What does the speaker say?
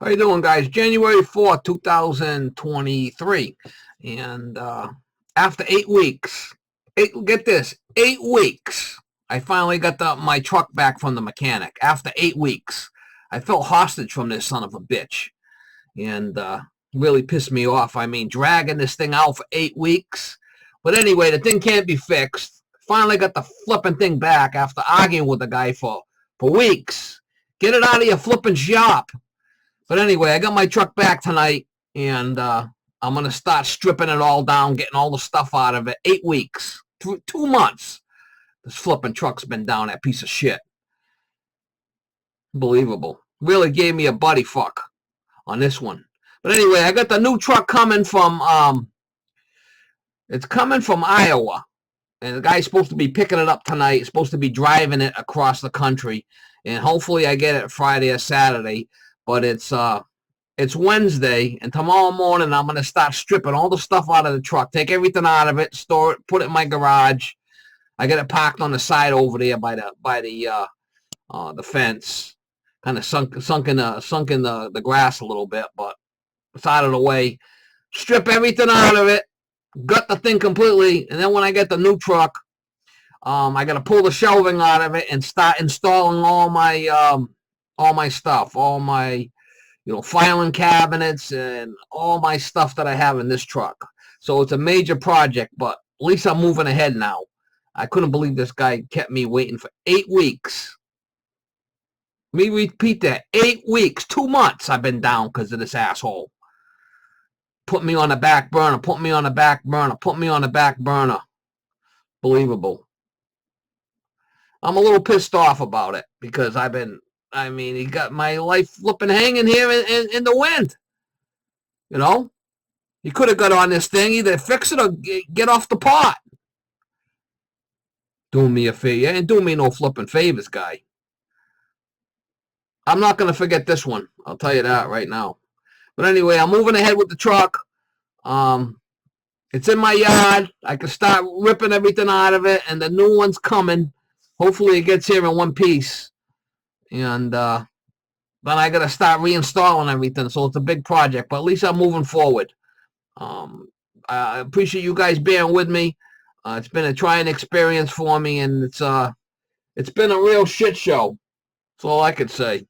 How you doing, guys? January 4th, 2023. And after 8 weeks, get this, 8 weeks, I finally got my truck back from the mechanic. After 8 weeks, I felt hostage from this son of a bitch. And really pissed me off. I mean, dragging this thing out for 8 weeks. But anyway, the thing can't be fixed. Finally got the flipping thing back after arguing with the guy for weeks. Get it out of your flipping shop. But anyway, I got my truck back tonight, and I'm going to start stripping it all down, getting all the stuff out of it. 8 weeks, 2 months. This flipping truck's been down, that piece of shit. Unbelievable. Really gave me a buddy fuck on this one. But anyway, I got the new truck coming from, it's coming from Iowa. And the guy's supposed to be picking it up tonight. He's supposed to be driving it across the country. And hopefully I get it Friday or Saturday. But it's Wednesday, and tomorrow morning I'm going to start stripping all the stuff out of the truck, take everything out of it, store it, put it in my garage. I got it parked on the side over there by the fence, kind of sunk in the grass a little bit, but it's out of the way. Strip everything out of it, gut the thing completely, and then when I get the new truck, I got to pull the shelving out of it and start installing all my stuff, all my, filing cabinets and all my stuff that I have in this truck. So it's a major project, but at least I'm moving ahead now. I couldn't believe this guy kept me waiting for 8 weeks. Let me repeat that. 8 weeks, 2 months I've been down because of this asshole. Put me on the back burner, put me on the back burner, put me on the back burner. Believable. I'm a little pissed off about it because he got my life flipping hanging here in the wind. He could have got on this thing, either fix it or get off the pot. Doing me a favor. You ain't doing me no flipping favors, guy. I'm not going to forget this one. I'll tell you that right now. But anyway, I'm moving ahead with the truck. It's in my yard. I can start ripping everything out of it, and the new one's coming. Hopefully it gets here in one piece. And then I got to start reinstalling everything. So it's a big project, but at least I'm moving forward. I appreciate you guys bearing with me. It's been a trying experience for me, and it's been a real shit show. That's all I could say.